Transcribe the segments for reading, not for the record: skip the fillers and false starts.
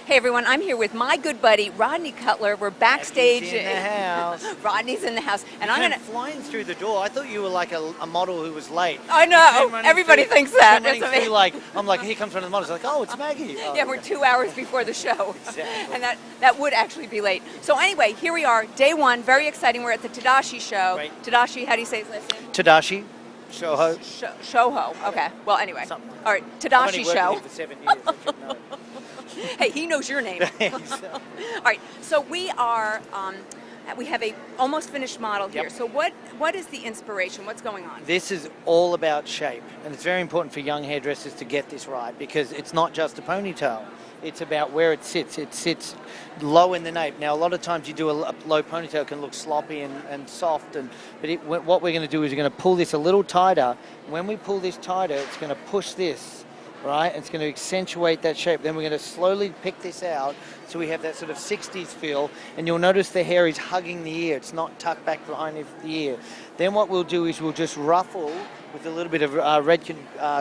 Hey everyone, I'm here with my good buddy Rodney Cutler. We're backstage. Rodney's in the house. Rodney's in the house, and You I'm came gonna. flying through the door. I thought you were like a model who was late. I You know. came running Everybody through- thinks that. came running That's through amazing. I'm like, here comes one of the models. Like, oh, it's Maggie. Oh, Yeah, we're 2 hours before the show, Exactly. and that would actually be late. So anyway, here we are, day one, very exciting. We're at the Tadashi show. Right. Tadashi, how do you say his last name? Tadashi Shoho. Shoho. Okay. Well, anyway. Something. All right, I've Tadashi only worked Show. with him for 7 years. I should know. Hey, he knows your name. All right, so we are. We have a almost finished model here. Yep. So what is the inspiration? What's going on? This is all about shape, and it's very important for young hairdressers to get this right because it's not just a ponytail. It's about where it sits. It sits low in the nape. Now, a lot of times you do a low ponytail, it can look sloppy and soft, but what we're going to do is we're going to pull this a little tighter. When we pull this tighter, it's going to push this, right? It's going to accentuate that shape. Then we're going to slowly pick this out so we have that sort of 60s feel, and you'll notice the hair is hugging the ear. It's not tucked back behind the ear. Then what we'll do is we'll just ruffle with a little bit of Redken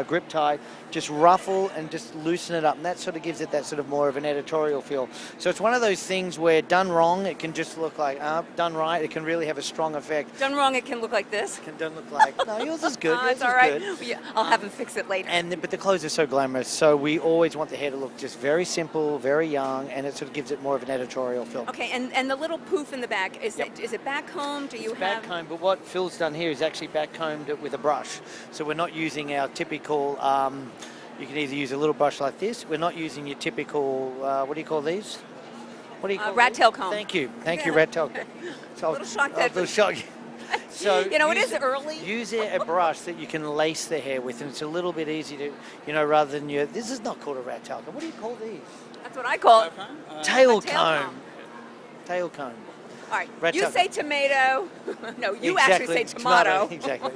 grip tie, just ruffle and just loosen it up, and that sort of gives it that sort of more of an editorial feel. So it's one of those things where done wrong, it can just look like done right, it can really have a strong effect. Done wrong, it can look like this. It can look like, no, yours is good. Yours It's all is right. good. Yeah, I'll have him fix it later. But the clothes are so glamorous, so we always want the hair to look just very simple, very young, and it sort of gives it more of an editorial feel. Okay, and the little poof in the back, is Yep. it back combed? Do you It's have? back combed, but what Phil's done here is actually back combed it with a brush. So we're not using our typical, you can either use a little brush like this. We're not using your typical, what do you call these? What do you call rat these? tail comb. Thank you, rat tail comb. So, A little shocked that- little shock. So You know, it use is early. Use a brush that you can lace the hair with, and it's a little bit easy to, rather than this is not called a rat tail comb. What do you call these? That's what I call it. Tail a tail comb. comb. Tail comb. All right, Rat you tail say tomato. No, you actually say tomato. Exactly.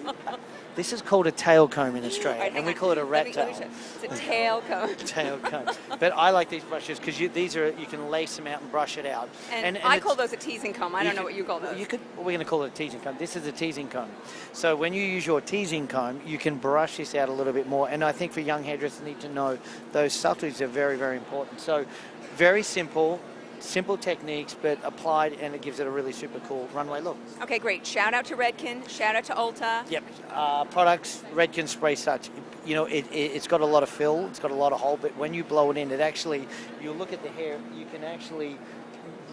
This is called a tail comb in Australia, All right, hang and we on. call it a rat Let tail. me show. It's a tail comb. Tail comb. But I like these brushes because you can lace them out and brush it out. And I it's- call those a teasing comb. I don't know what you call those. We're going to call it a teasing comb. This is a teasing comb. So when you use your teasing comb, you can brush this out a little bit more. And I think for young hairdressers need to know those subtleties are very, very important. So very simple techniques, but applied, and it gives it a really super cool runway look. Okay, great. Shout out to Redken. Shout out to Ulta. Yep. Products, Redken Spray Touch. It's got a lot of fill, it's got a lot of hold, but when you blow it in, you look at the hair, you can actually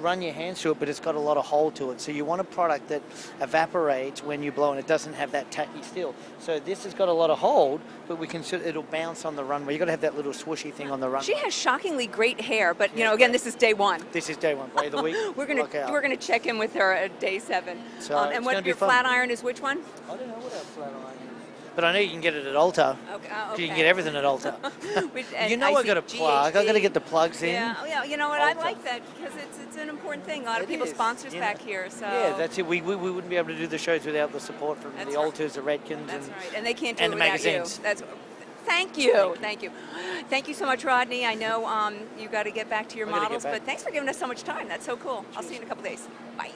run your hands through it, but it's got a lot of hold to it. So you want a product that evaporates when you blow, and it doesn't have that tacky still. So this has got a lot of hold, but it'll bounce on the runway. You've got to have that little swooshy thing on the runway. She has shockingly great hair, but again, this is day one. This is day one, day of the week. We're gonna check in with her at day 7. So and it's what gonna be your fun. flat iron is which one? I don't know what else flat iron is. But I know you can get it at Ulta. Okay. You can get everything at Ulta. And I got a plug. I got to get the plugs in. Yeah, you know what? I Ulta. like that because it's an important thing. A lot of It people is, sponsors you know. back here, so Yeah, that's it. We wouldn't be able to do the shows without the support from That's the right. Ultas, the Redkins, That's right, and they can't do and it the without magazines. you. Thank you so much, Rodney. I know you got to get back to your I gotta get models, back. but thanks for giving us so much time. That's so cool. I'll see you in a couple days. Bye.